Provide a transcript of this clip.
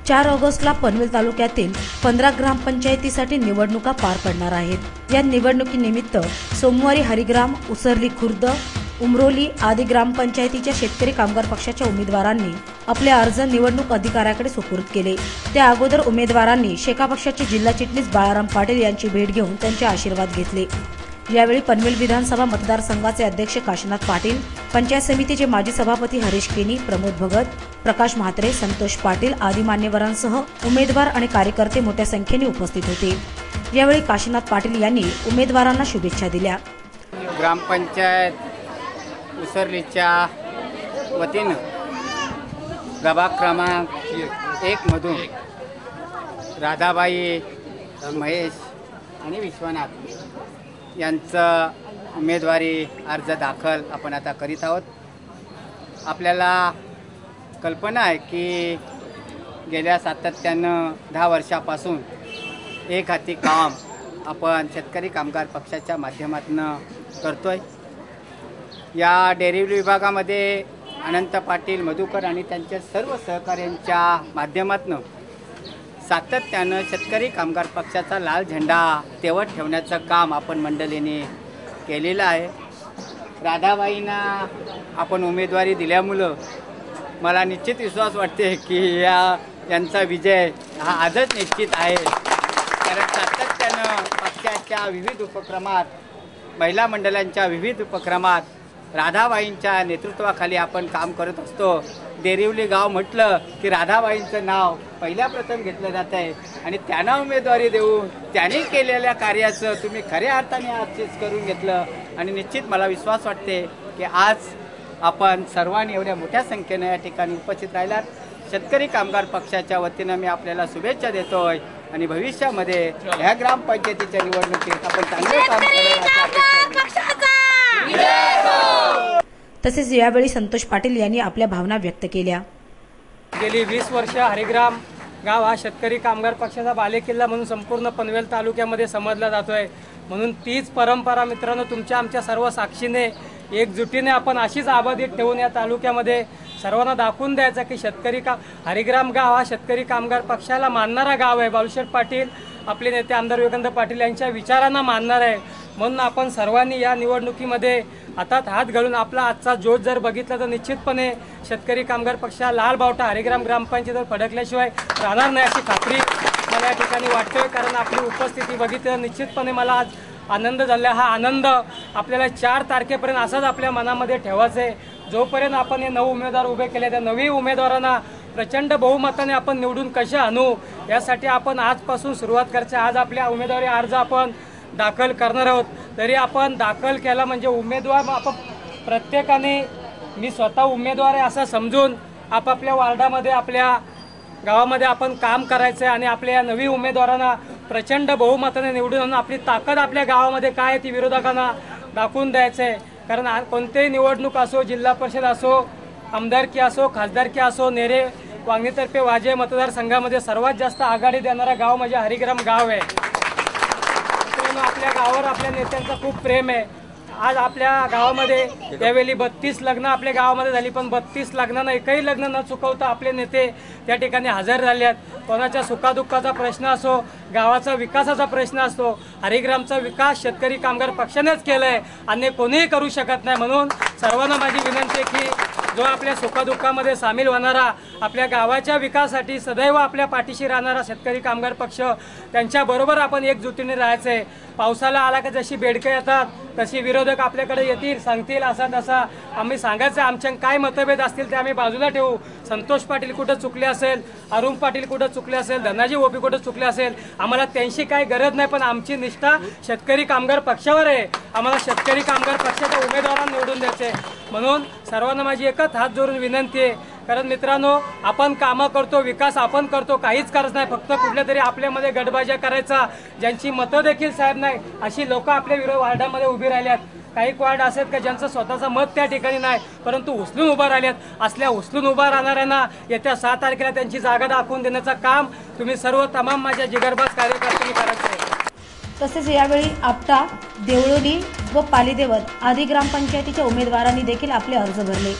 4 ऑगस्टला पनवेल तालुक्यातील 15 ग्रामपंचायतीसाठी निवडणुका पार पडणार आहेत। या निवडणुकीनिमित्त सोमवारी हरिग्राम, उसरली खुर्द, उमरोली आदी ग्रामपंचायतीच्या शेतकरी कामगार पक्षाच्या उमेदवारांनी आपले अर्ज निवडणूक अधिकाऱ्याकडे सुपूर्द केले। त्या अगोदर उमेदवारांनी शेका पक्षाचे जिल्हा चिटणीस बाळाराम पाटील यांची भेट घेऊन त्यांचे आशीर्वाद घेतले। यावेळी पनवेल विधानसभा मतदारसंघाचे अध्यक्ष काशीनाथ पाटील, पंचायत समितीचे माजी सभापती हरीश केनी, प्रमोद भगत, प्रकाश म्हात्रे, संतोष पाटील आदी मान्यवरांसह उमेदवार आणि कार्यकर्ते मोठ्या संख्येने उपस्थित होते। यावेळी काशीनाथ पाटील यांनी उमेदवारांना शुभेच्छा दिल्या। ग्रामपंचायत उसरलीच्या वतीनं प्रभाग क्रमांक 1 मधून राधाबाई, महेश आणि विश्वनाथ यांचं उमेदवारी अर्ज दाखल आपण आता करीत आहोत। आपल्याला कल्पना आहे की गेल्या सातत्यानं 10 वर्षापासून एक हाती काम आपण शेतकरी कामगार पक्षाच्या माध्यमातून करतोय। या डेअरी विभागामध्ये अनंत पाटील, मधुकर आणि त्यांच्या सर्व सहकाऱ्यांच्या माध्यमातून सातत्यानं शेतकरी कामगार पक्षाचा लाल झेंडा तेवत ठेवण्याचं काम आपण मंडळीने केलेलं आहे। राधाबाईंना आपण उमेदवारी दिल्यामुळं मला निश्चित विश्वास वाटते की यांचा विजय हा आजच निश्चित आहे। कारण सातत्यानं पक्षाच्या विविध उपक्रमात, महिला मंडळांच्या विविध उपक्रमात राधाबाईंच्या नेतृत्वाखाली आपण काम करत असतो। देरिवली गाव म्हटलं की राधाबाईंचं नाव पहिल्या प्रथम घेतलं जात आहे आणि त्यांना उमेदवारी देऊन त्यांनी केलेल्या कार्याचं तुम्ही खऱ्या अर्थाने आक्षेप करून घेतलं आणि निश्चित मला विश्वास वाटते की आज आपण सर्वांनी एवढ्या मोठ्या संख्येने या ठिकाणी उपस्थित राहिलात। शेतकरी कामगार पक्षाच्या वतीनं मी आपल्याला शुभेच्छा देतोय आणि भविष्यामध्ये ह्या ग्रामपंचायतीच्या निवडणुकीत आपण चांगले काम करण्याची तसेच यावेळी संतोष पाटील यांनी आपल्या भावना व्यक्त केल्या। गेली 20 वर्ष हरिग्राम गाव हा शेतकरी कामगार पक्षाचा बालेकिल्ला म्हणून संपूर्ण पनवेल तालुक्यामध्ये समजला जातोय। म्हणून तीच परंपरा मित्रांनो तुमच्या आमच्या सर्व साक्षीने एकजुटीने आपण अशीच अबाधित ठेवून या तालुक्यामध्ये सर्वांना दाखवून द्यायचं की हरिग्राम गाव हा शेतकरी कामगार पक्षाला मानणारा गाव आहे। बाळूशेठ पाटील आपले नेते आमदार विवेकानंद पाटील यांच्या विचारांना मानणार आहे। म्हणून आपण सर्वांनी या निवडणुकीमध्ये हातात हात घालून आपला आजचा जोश जर बघितला तर निश्चितपणे शेतकरी कामगार पक्षा लाल बावटा हरिग्राम ग्रामपंचायतीवर फडकल्याशिवाय राहणार नाही अशी खात्री मला या ठिकाणी वाटते। कारण आपली उपस्थिती बघितल्यावर निश्चितपणे मला आज आनंद झाला। हा आनंद आपल्याला 4 तारखेपर्यंत असाच आपल्या मनामध्ये ठेवायचा आहे। जोपर्यंत आपण हे 9 उमेदवार उभे केले त्या 9 उमेदवारांना प्रचंड बहुमताने आपण निवडून कसे आणू यासाठी आपण आजपासून सुरुवात करायची। आज आपल्या उमेदवारी अर्ज आपण दाखल करणार आहोत। तरी आपण दाखल केला म्हणजे उमेदवार आपण प्रत्येकाने मी स्वतः उमेदवार आहे असं समजून आपापल्या वार्डामध्ये आपल्या गावामध्ये आपण काम करायचं आहे आणि आपल्या 9 उमेदवारांना प्रचंड बहुमताने निवडून आणून आपली ताकद आपल्या गावामध्ये काय आहे ती विरोधकांना दाखवून द्यायचं आहे। कारण कोणतेही निवडणूक असो, जिल्हा परिषद असो, आमदारकी असो, खासदारकी असो, नेरे वांगीतर्फे वाजे मतदारसंघामध्ये सर्वात जास्त आघाडी देणारा गाव म्हणजे हरिग्राम गाव आहे। आपल्या गावावर आपल्या नेत्यांचं खूप प्रेम आहे। आज आपल्या गावामध्ये त्यावेळी 32 लग्न आपल्या गावामध्ये झाली, पण 32 लग्नांना एकही लग्न न चुकवता आपले नेते त्या ठिकाणी हजर झाले आहेत। कोणाच्या सुखादुःखाचा प्रश्न असो, गावाचा विकासाचा प्रश्न असतो, हरिग्रामचा विकास शेतकरी कामगार पक्षानेच केला आहे, अन्य कोणीही करू शकत नाही। म्हणून सर्वांना माझी विनंती आहे की जो आपल्या सुखदुःखामध्ये सामील होणारा, आपल्या गावाच्या विकासासाठी सदैव आपल्या पाठीशी राहणारा शेतकरी कामगार पक्ष त्यांच्याबरोबर आपण एकजुटीने राहायचं आहे। पावसाला आला की जशी बेडकं येतात तशी विरोधक आपल्याकडे येतील, सांगतील असा तसा आम्ही सांगायचं। आमच्या काय मतभेद असतील ते आम्ही बाजूला ठेवू। संतोष पाटील कुठं चुकले असेल, अरुण पाटील कुठं चुकले असेल, धनाजी ओपी कुठं चुकले असेल, आम्हाला त्यांची काही गरज नाही। पण आमची निष्ठा शेतकरी कामगार पक्षावर आहे। आम्हाला शेतकरी कामगार पक्षाच्या उमेदवारांना निवडून द्यायचे। म्हणून सर्वांना माझी एकच हात जोडून विनंती आहे। कारण मित्रांनो आपण कामं करतो, विकास आपण करतो, काहीच करत नाही, फक्त कुठल्या तरी आपल्यामध्ये गटबाज्या करायचा, ज्यांची मतं देखील साहेब नाही अशी लोक आपल्या वार्डामध्ये उभी राहिल्यात। काही वार्ड आहेत का ज्यांचं स्वतःचं मत त्या ठिकाणी नाही परंतु उचलून उभा राहिल्यात। असल्या उचलून उभा राहणाऱ्यांना येत्या 6 तारखेला त्यांची जागा दाखवून देण्याचं काम तुम्ही सर्व तमाम माझ्या जिगरबाज कार्यकर्त्यांनी करायचं आहे। तसेच यावेळी आपटा, देवळोली व पालीदेवत आदी ग्रामपंचायतीच्या उमेदवारांनी देखील आपले अर्ज भरले।